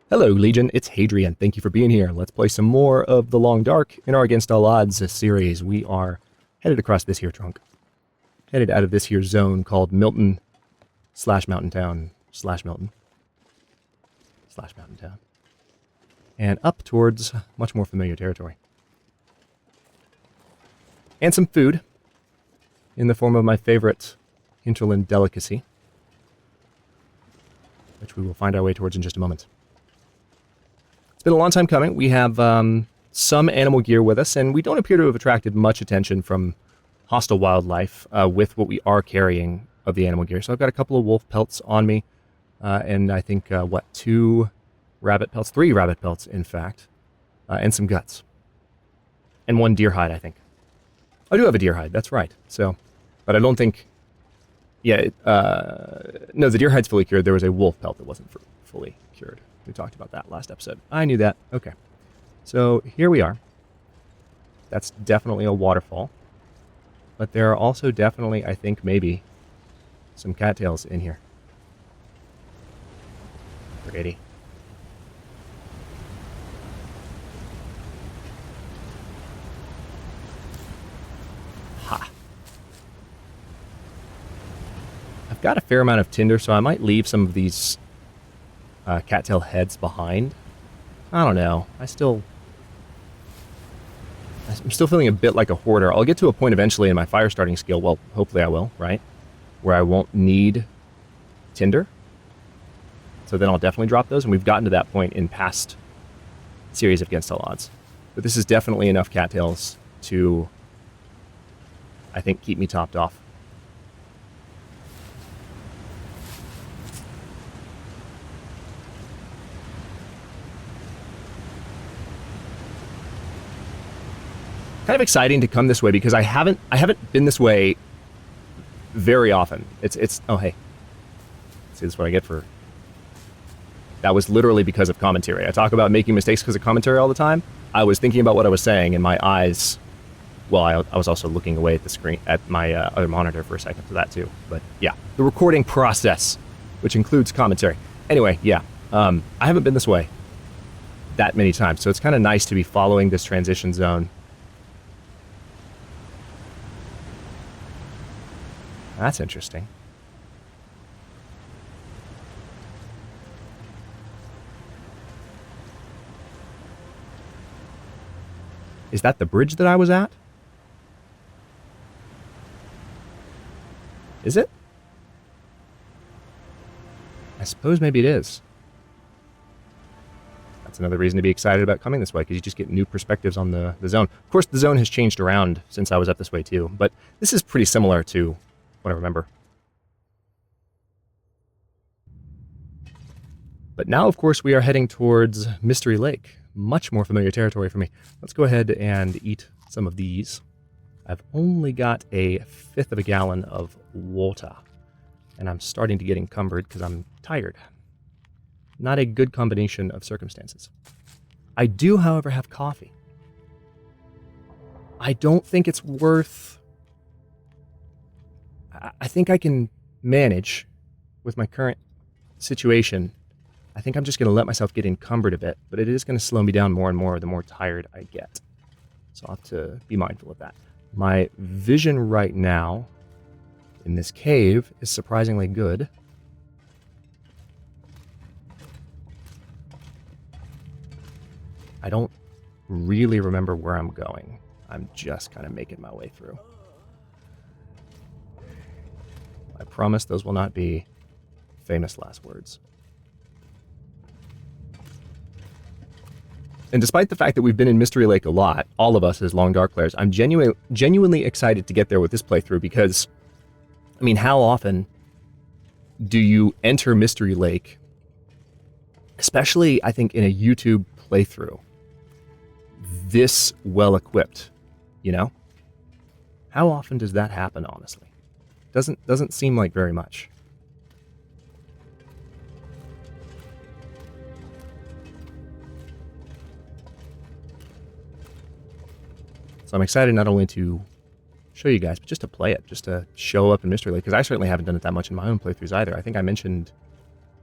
Hello, Legion. It's Hadrian. Thank you for being here. Let's play some more of The Long Dark in our Against All Odds series. We are headed across this here trunk. Headed out of this here zone called Milton / Mountain Town / Milton / Mountain Town. And up towards much more familiar territory. And some food in the form of my favorite hinterland delicacy, which we will find our way towards in just a moment. It's been a long time coming. We have some animal gear with us, and we don't appear to have attracted much attention from hostile wildlife with what we are carrying of the animal gear. So I've got a couple of wolf pelts on me, and I think, 2 rabbit pelts? 3 rabbit pelts, in fact, and some guts. And 1 deer hide, I think. I do have a deer hide, that's right. So, but I don't think... Yeah, no, the deer hide's fully cured. There was a wolf pelt that wasn't fully cured. We talked about that last episode. I knew that. Okay. So here we are. That's definitely a waterfall. But there are also definitely, I think, maybe some cattails in here. Pretty. Ha. I've got a fair amount of tinder, so I might leave some of these cattail heads behind. I don't know. I'm still feeling a bit like a hoarder. I'll get to a point eventually in my fire starting skill, well, hopefully I will, right? Where I won't need tinder. So then I'll definitely drop those, and we've gotten to that point in past series of Against All Odds. But this is definitely enough cattails to, I think, keep me topped off. Kind of exciting to come this way because I haven't been this way very often. It's oh hey. See, this is what I get for... That was literally because of commentary. I talk about making mistakes because of commentary all the time. I was thinking about what I was saying, and my eyes... Well, I was also looking away at the screen, at my other monitor for a second for that too. But yeah, the recording process, which includes commentary. Anyway, yeah, I haven't been this way that many times, so it's kind of nice to be following this transition zone. That's interesting. Is that the bridge that I was at? Is it? I suppose maybe it is. That's another reason to be excited about coming this way, because you just get new perspectives on the zone. Of course, the zone has changed around since I was up this way too, but this is pretty similar to what I remember. But now, of course, we are heading towards Mystery Lake. Much more familiar territory for me. Let's go ahead and eat some of these. I've only got a 1/5 of a gallon of water, and I'm starting to get encumbered because I'm tired. Not a good combination of circumstances. I do, however, have coffee. I don't think it's worth... I think I can manage with my current situation. I think I'm just going to let myself get encumbered a bit, but it is going to slow me down more and more the more tired I get. So I'll have to be mindful of that. My vision right now in this cave is surprisingly good. I don't really remember where I'm going. I'm just kind of making my way through. I promise those will not be famous last words. And despite the fact that we've been in Mystery Lake a lot, all of us as Long Dark players, I'm genuinely excited to get there with this playthrough because, I mean, how often do you enter Mystery Lake, especially, I think, in a YouTube playthrough, this well-equipped, you know? How often does that happen, honestly? Doesn't seem like very much. So I'm excited not only to show you guys, but just to play it, just to show up in Mystery Lake, because I certainly haven't done it that much in my own playthroughs either. I think I mentioned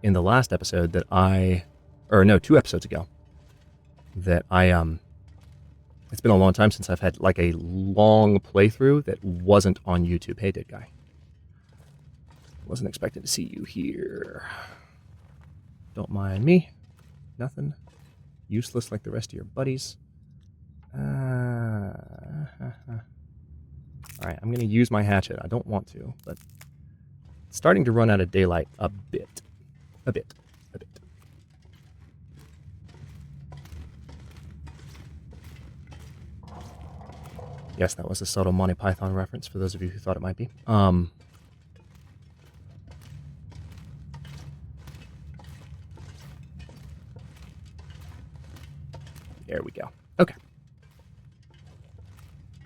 in the last episode that I or no, 2 episodes ago, that it's been a long time since I've had like a long playthrough that wasn't on YouTube. Hey, dead guy. Wasn't expecting to see you here. Don't mind me. Nothing. Useless like the rest of your buddies. Alright, I'm going to use my hatchet. I don't want to, but it's starting to run out of daylight a bit. A bit. Yes, that was a subtle Monty Python reference for those of you who thought it might be. There we go. Okay.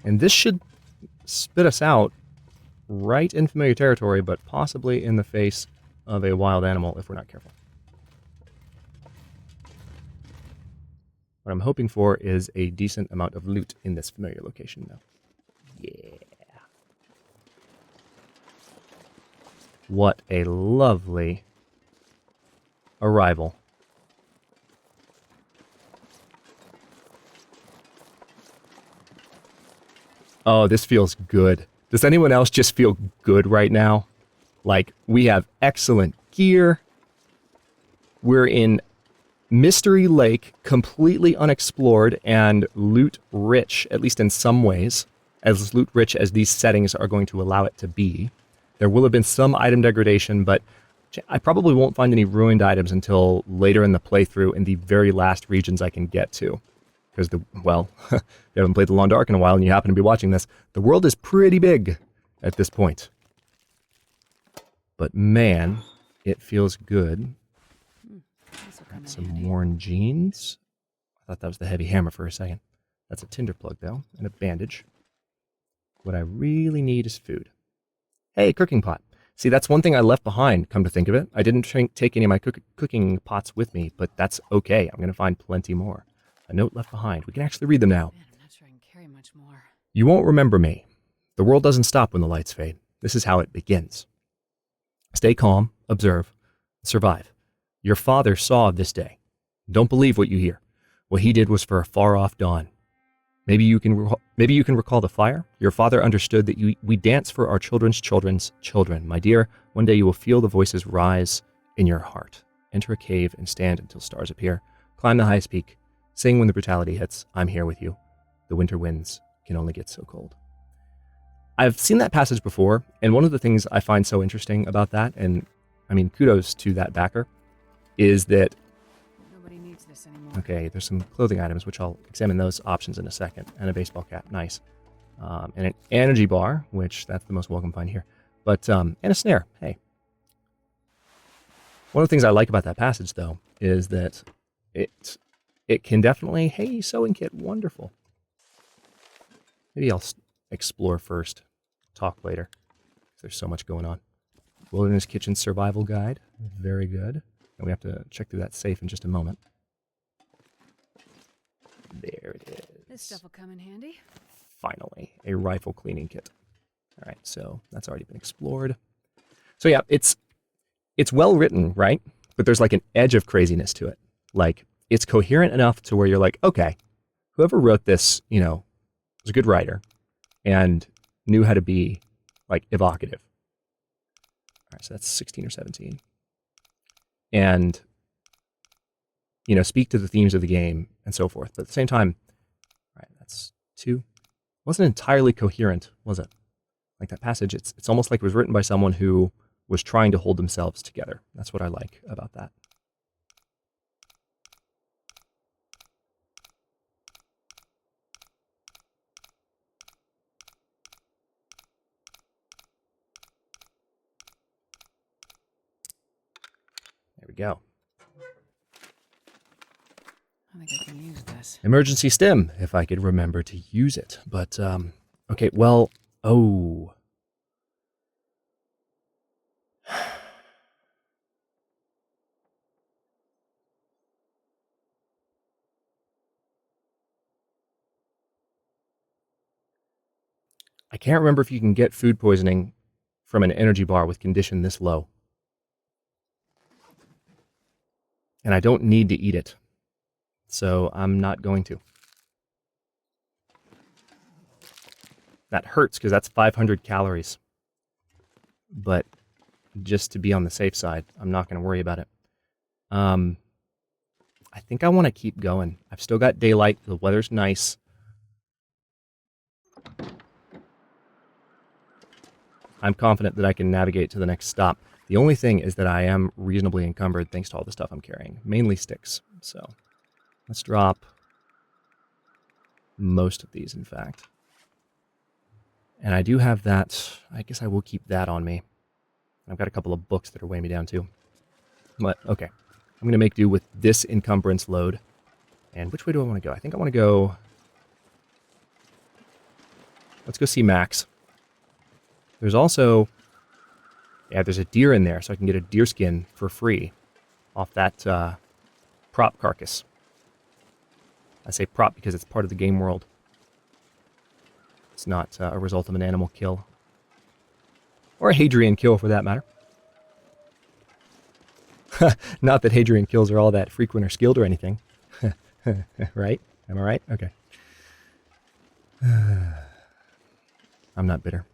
And this should spit us out right in familiar territory, but possibly in the face of a wild animal if we're not careful. What I'm hoping for is a decent amount of loot in this familiar location, though. Yeah. What a lovely arrival. Oh, this feels good. Does anyone else just feel good right now? Like, we have excellent gear. We're in Mystery Lake, completely unexplored and loot-rich, at least in some ways, as loot-rich as these settings are going to allow it to be. There will have been some item degradation, but I probably won't find any ruined items until later in the playthrough in the very last regions I can get to. Because, well, you haven't played The Long Dark in a while and you happen to be watching this, the world is pretty big at this point. But man, it feels good. Got some worn jeans. I thought that was the heavy hammer for a second. That's a tinder plug, though, and a bandage. What I really need is food. Hey, cooking pot. See, that's one thing I left behind, come to think of it. I didn't take any of my cooking pots with me, but that's okay. I'm going to find plenty more. A note left behind. We can actually read them now. Man, I'm not sure I can carry much more. You won't remember me. The world doesn't stop when the lights fade. This is how it begins. Stay calm, observe, survive. Your father saw this day. Don't believe what you hear. What he did was for a far-off dawn. Maybe you can recall the fire. Your father understood that we dance for our children's children's children. My dear, one day you will feel the voices rise in your heart. Enter a cave and stand until stars appear. Climb the highest peak. Sing when the brutality hits. I'm here with you. The winter winds can only get so cold. I've seen that passage before, and one of the things I find so interesting about that, and I mean, kudos to that backer, is that, Nobody needs this anymore. okay, there's some clothing items, which I'll examine those options in a second, and a baseball cap, nice. And an energy bar, which that's the most welcome find here, but, and a snare, hey. One of the things I like about that passage, though, is that it can definitely, hey, sewing kit, wonderful. Maybe I'll explore first, talk later. There's so much going on. Wilderness Kitchen Survival Guide, very good. And we have to check through that safe in just a moment. There it is. This stuff will come in handy. Finally, a rifle cleaning kit. All right, so that's already been explored. So yeah, it's well written, right? But there's like an edge of craziness to it. Like, it's coherent enough to where you're like, okay, whoever wrote this, you know, was a good writer and knew how to be, like, evocative. All right, so that's 16 or 17. And, you know, speak to the themes of the game and so forth. But at the same time, all right, that's 2. Wasn't entirely coherent, was it? Like that passage, it's almost like it was written by someone who was trying to hold themselves together. That's what I like about that. There we go. I think I can use this. Emergency stim, if I could remember to use it. But, okay, well, oh. I can't remember if you can get food poisoning from an energy bar with condition this low. And I don't need to eat it. So I'm not going to. That hurts because that's 500 calories. But just to be on the safe side, I'm not going to worry about it. I think I want to keep going. I've still got daylight. The weather's nice. I'm confident that I can navigate to the next stop. The only thing is that I am reasonably encumbered thanks to all the stuff I'm carrying. Mainly sticks. So let's drop most of these, in fact. And I do have that. I guess I will keep that on me. I've got a couple of books that are weighing me down too. But, okay. I'm going to make do with this encumbrance load. And which way do I want to go? I think I want to go... Let's go see Max. There's also... Yeah, there's a deer in there, so I can get a deer skin for free off that prop carcass. I say prop because it's part of the game world. It's not a result of an animal kill. Or a Hadrian kill, for that matter. Not that Hadrian kills are all that frequent or skilled or anything. Right? Am I right? Okay. I'm not bitter.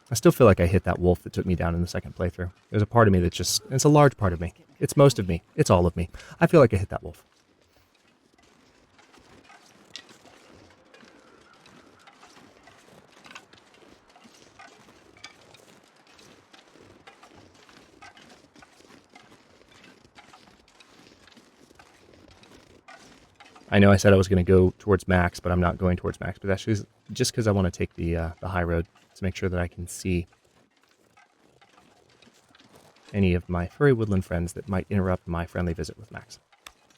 I still feel like I hit that wolf that took me down in the second playthrough. There's a part of me that's just... It's a large part of me. It's most of me. It's all of me. I feel like I hit that wolf. I know I said I was going to go towards Max, but I'm not going towards Max. But that's just because I want to take the high road to make sure that I can see any of my furry woodland friends that might interrupt my friendly visit with Max.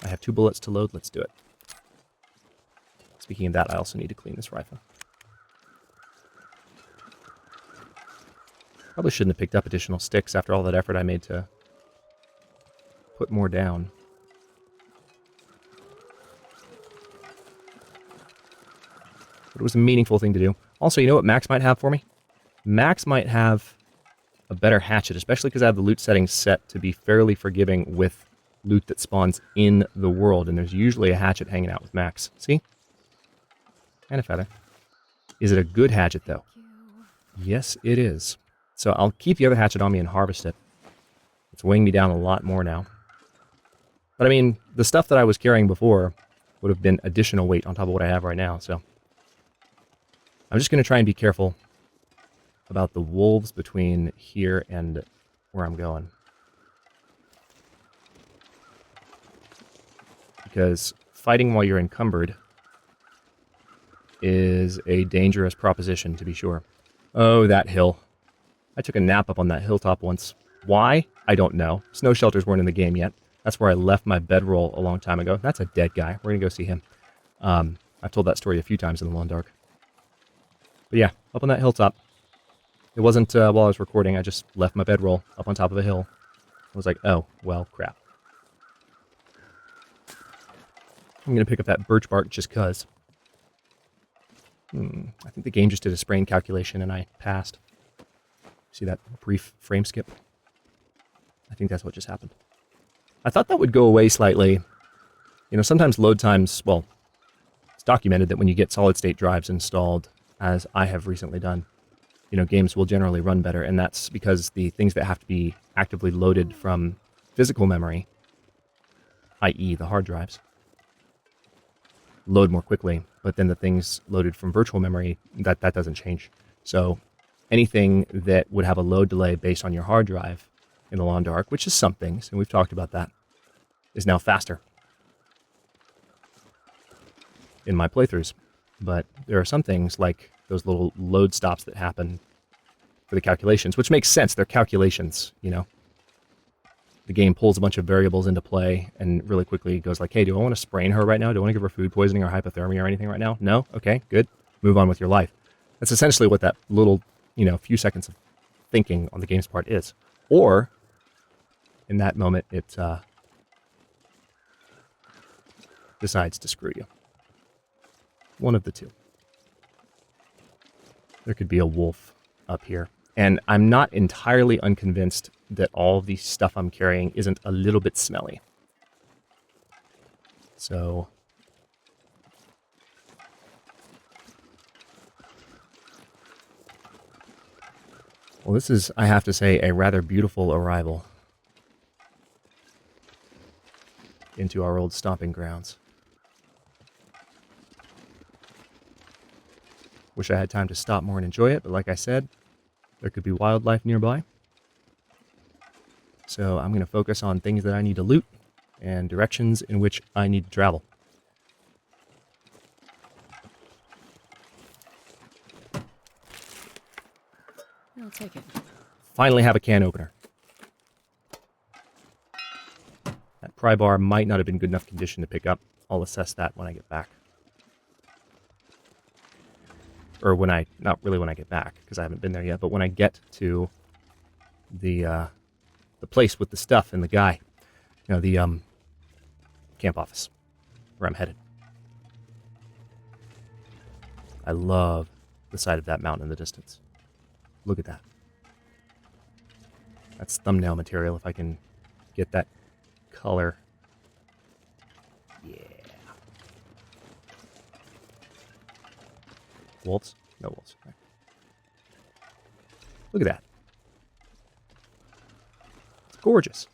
I have 2 bullets to load. Let's do it. Speaking of that, I also need to clean this rifle. Probably shouldn't have picked up additional sticks after all that effort I made to put more down. But it was a meaningful thing to do. Also, you know what Max might have for me? Max might have a better hatchet, especially because I have the loot settings set to be fairly forgiving with loot that spawns in the world, and there's usually a hatchet hanging out with Max. See? And a feather. Is it a good hatchet, though? Yes, it is. So I'll keep the other hatchet on me and harvest it. It's weighing me down a lot more now. But I mean, the stuff that I was carrying before would have been additional weight on top of what I have right now, so... I'm just going to try and be careful about the wolves between here and where I'm going. Because fighting while you're encumbered is a dangerous proposition, to be sure. Oh, that hill. I took a nap up on that hilltop once. Why? I don't know. Snow shelters weren't in the game yet. That's where I left my bedroll a long time ago. That's a dead guy. We're going to go see him. I've told that story a few times in the Long Dark. But yeah, up on that hilltop. It wasn't while I was recording. I just left my bedroll up on top of a hill. I was like, oh, well, crap. I'm going to pick up that birch bark just because. I think the game just did a sprain calculation and I passed. See that brief frame skip? I think that's what just happened. I thought that would go away slightly. You know, sometimes load times, well, it's documented that when you get solid-state drives installed, as I have recently done, you know, games will generally run better, and that's because the things that have to be actively loaded from physical memory, i.e. the hard drives, load more quickly, but then the things loaded from virtual memory, that doesn't change. So anything that would have a load delay based on your hard drive in the Long Dark, which is some things, and we've talked about that, is now faster in my playthroughs. But there are some things like those little load stops that happen for the calculations, which makes sense. They're calculations, you know. The game pulls a bunch of variables into play and really quickly goes like, hey, do I want to sprain her right now? Do I want to give her food poisoning or hypothermia or anything right now? No? Okay, good. Move on with your life. That's essentially what that little, you know, few seconds of thinking on the game's part is. Or, in that moment, it decides to screw you. One of the two. There could be a wolf up here. And I'm not entirely unconvinced that all of the stuff I'm carrying isn't a little bit smelly. So... well, this is, I have to say, a rather beautiful arrival into our old stomping grounds. Wish I had time to stop more and enjoy it, but like I said, there could be wildlife nearby. So I'm going to focus on things that I need to loot and directions in which I need to travel. I'll take it. Finally have a can opener. That pry bar might not have been good enough condition to pick up. I'll assess that when I get back. Or when I, not really when I get back, because I haven't been there yet, but when I get to the place with the stuff and the guy. You know, the camp office, where I'm headed. I love the sight of that mountain in the distance. Look at that. That's thumbnail material if I can get that color. Yeah. Wolves? No wolves. Okay. Look at that. It's gorgeous.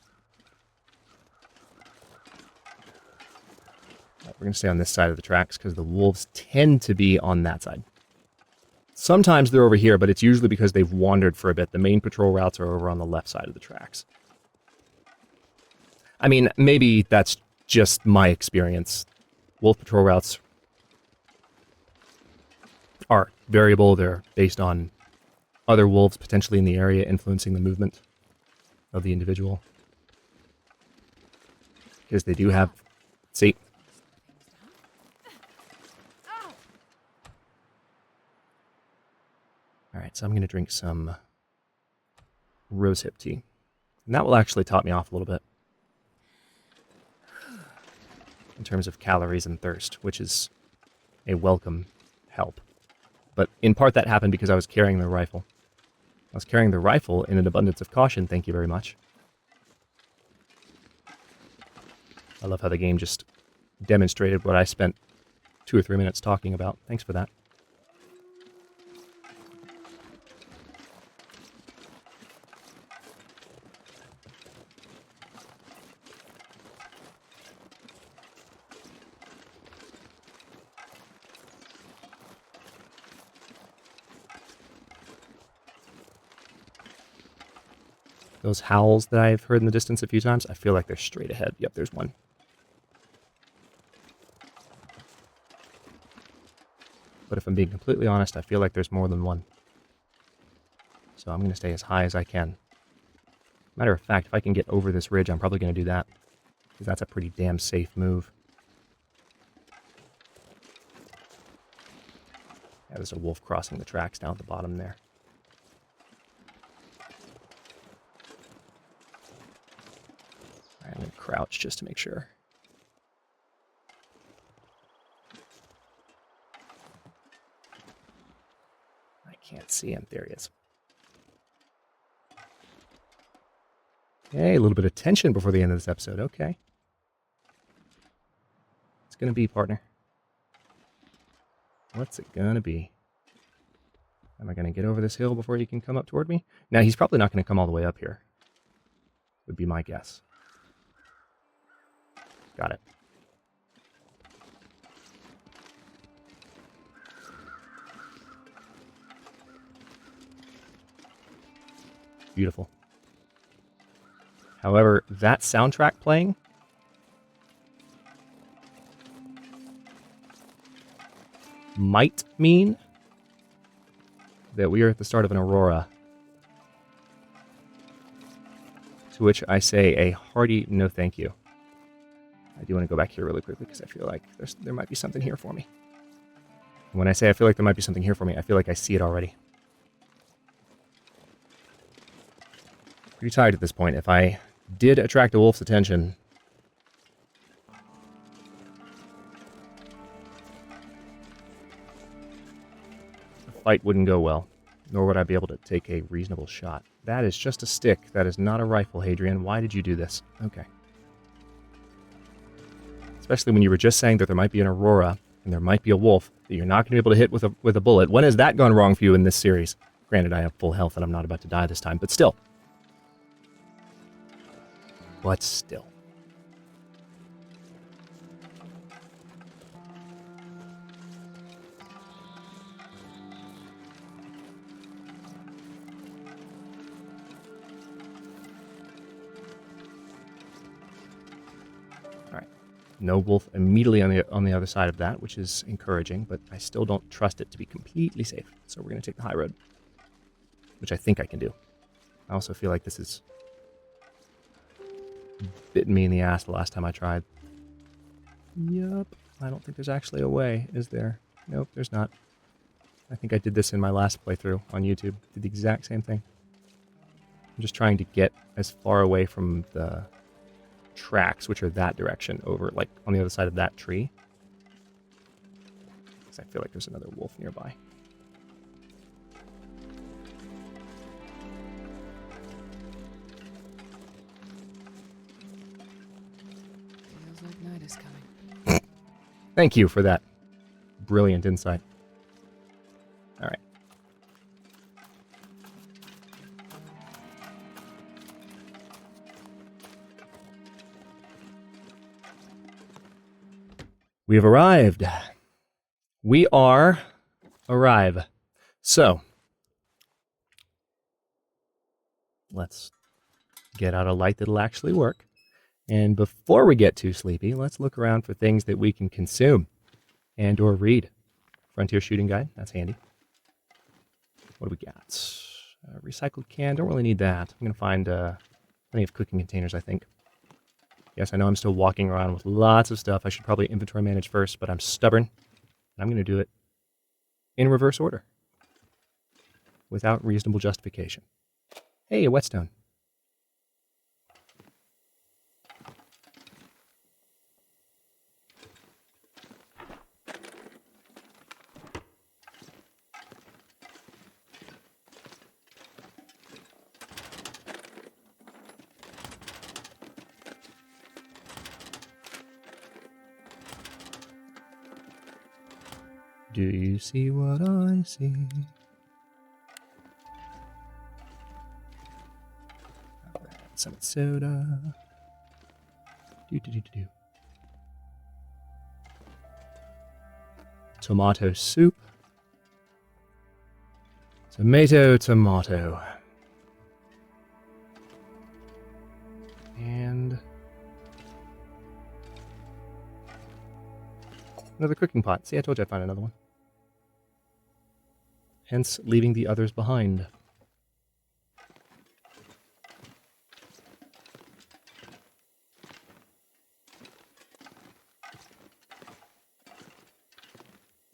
Right, we're going to stay on this side of the tracks because the wolves tend to be on that side. Sometimes they're over here, but it's usually because they've wandered for a bit. The main patrol routes are over on the left side of the tracks. I mean, maybe that's just my experience. Wolf patrol routes are variable. They're based on other wolves potentially in the area influencing the movement of the individual. Because they do have... see? Alright, so I'm going to drink some rosehip tea. And that will actually top me off a little bit. In terms of calories and thirst, which is a welcome help. But in part that happened because I was carrying the rifle. I was carrying the rifle in an abundance of caution, thank you very much. I love how the game just demonstrated what I spent 2 or 3 minutes talking about. Thanks for that. Those howls that I've heard in the distance a few times, I feel like they're straight ahead. Yep, there's one. But if I'm being completely honest, I feel like there's more than one. So I'm going to stay as high as I can. Matter of fact, if I can get over this ridge, I'm probably going to do that. Because that's a pretty damn safe move. Yeah, there's a wolf crossing the tracks down at the bottom there. I'm going to crouch just to make sure. I can't see him. There he is. Okay, a little bit of tension before the end of this episode. Okay. What's it going to be, partner? What's it going to be? Am I going to get over this hill before he can come up toward me? Now, he's probably not going to come all the way up here. Would be my guess. Got it. Beautiful. However, that soundtrack playing might mean that we are at the start of an aurora. To which I say a hearty no thank you. I do want to go back here really quickly because I feel like there might be something here for me. And when I say I feel like there might be something here for me, I feel like I see it already. Pretty tired at this point. If I did attract a wolf's attention, the fight wouldn't go well. Nor would I be able to take a reasonable shot. That is just a stick. That is not a rifle, Hadrian. Why did you do this? Okay. Especially when you were just saying that there might be an aurora and there might be a wolf that you're not going to be able to hit with a bullet. When has that gone wrong for you in this series? Granted, I have full health and I'm not about to die this time, but still. But still. No wolf immediately on the other side of that, which is encouraging, but I still don't trust it to be completely safe. So we're going to take the high road, which I think I can do. I also feel like this has bitten me in the ass the last time I tried. Yup. I don't think there's actually a way, is there? Nope, there's not. I think I did this in my last playthrough on YouTube. Did the exact same thing. I'm just trying to get as far away from the tracks, which are that direction, over like on the other side of that tree, because I feel like there's another wolf nearby. Feels like night is coming. Thank you for that brilliant insight. All right. We have arrived. We are arrive. So, let's get out a light that'll actually work. And before we get too sleepy, let's look around for things that we can consume and or read. Frontier Shooting Guide, that's handy. What do we got? Recycled can, don't really need that. I'm going to find plenty of cooking containers, I think. Yes, I know I'm still walking around with lots of stuff. I should probably inventory manage first, but I'm stubborn. And I'm going to do it in reverse order. Without reasonable justification. Hey, a whetstone. Do you see what I see? Some soda. Do. Tomato soup. Tomato. And another cooking pot. See, I told you I'd find another one. Hence, leaving the others behind.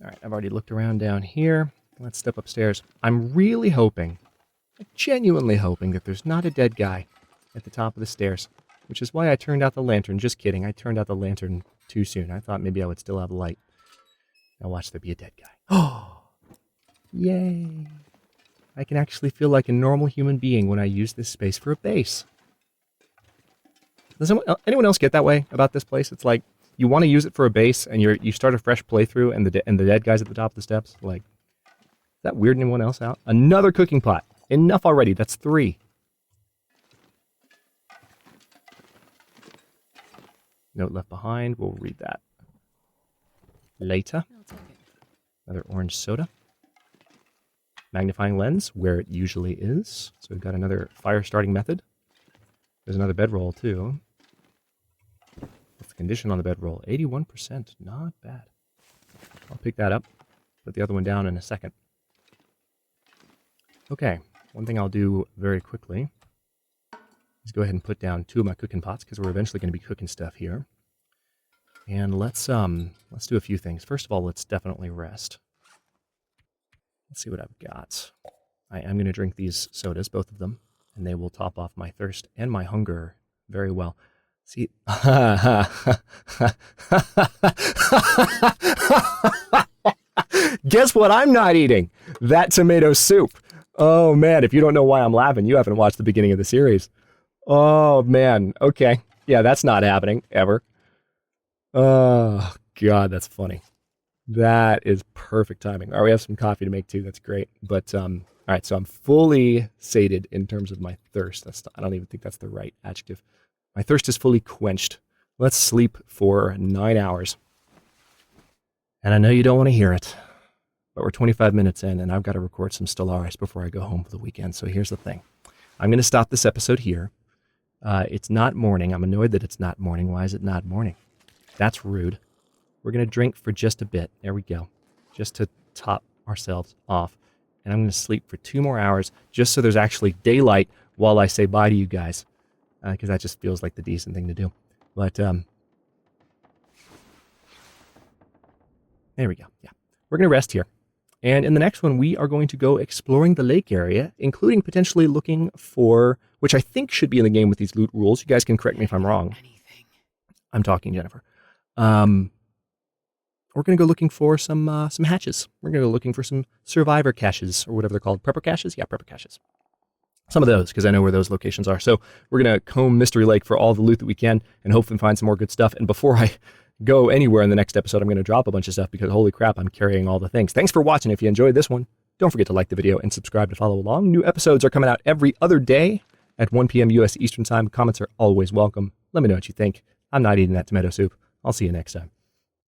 Alright, I've already looked around down here. Let's step upstairs. I'm really hoping, genuinely hoping, that there's not a dead guy at the top of the stairs. Which is why I turned out the lantern. Just kidding, I turned out the lantern too soon. I thought maybe I would still have light. Now watch there be a dead guy. Oh! Yay! I can actually feel like a normal human being when I use this space for a base. Does anyone else get that way about this place? It's like, you want to use it for a base, and you start a fresh playthrough, and the dead guy's at the top of the steps. Like, is that weird anyone else out? Another cooking pot. Enough already. That's 3. Note left behind. We'll read that later. I'll take it. Another orange soda. Magnifying lens, where it usually is. So we've got another fire starting method. There's another bedroll, too. What's the condition on the bedroll? 81%. Not bad. I'll pick that up. Put the other one down in a second. Okay. One thing I'll do very quickly is go ahead and put down 2 of my cooking pots, because we're eventually going to be cooking stuff here. And let's do a few things. First of all, let's definitely rest. Let's see what I've got. I am going to drink these sodas, both of them, and they will top off my thirst and my hunger very well. See, guess what I'm not eating? That tomato soup. Oh, man, if you don't know why I'm laughing, you haven't watched the beginning of the series. Oh, man. Okay. Yeah, that's not happening, ever. Oh, God, that's funny. That is perfect timing. All right, we have some coffee to make, too. That's great. But, all right, so I'm fully sated in terms of my thirst. I don't even think that's the right adjective. My thirst is fully quenched. Let's sleep for 9 hours. And I know you don't want to hear it, but we're 25 minutes in, and I've got to record some Stellaris before I go home for the weekend. So here's the thing. I'm going to stop this episode here. It's not morning. I'm annoyed that it's not morning. Why is it not morning? That's rude. We're going to drink for just a bit. There we go. Just to top ourselves off. And I'm going to sleep for 2 more hours just so there's actually daylight while I say bye to you guys. Because that just feels like the decent thing to do. But there we go. Yeah. We're going to rest here. And in the next one, we are going to go exploring the lake area, including potentially looking for, which I think should be in the game with these loot rules. You guys can correct me if I'm wrong. Anything. I'm talking, Jennifer. We're going to go looking for some hatches. We're going to go looking for some survivor caches, or whatever they're called. Prepper caches? Yeah, prepper caches. Some of those, because I know where those locations are. So we're going to comb Mystery Lake for all the loot that we can and hopefully find some more good stuff. And before I go anywhere in the next episode, I'm going to drop a bunch of stuff because holy crap, I'm carrying all the things. Thanks for watching. If you enjoyed this one, don't forget to like the video and subscribe to follow along. New episodes are coming out every other day at 1 p.m. U.S. Eastern Time. Comments are always welcome. Let me know what you think. I'm not eating that tomato soup. I'll see you next time.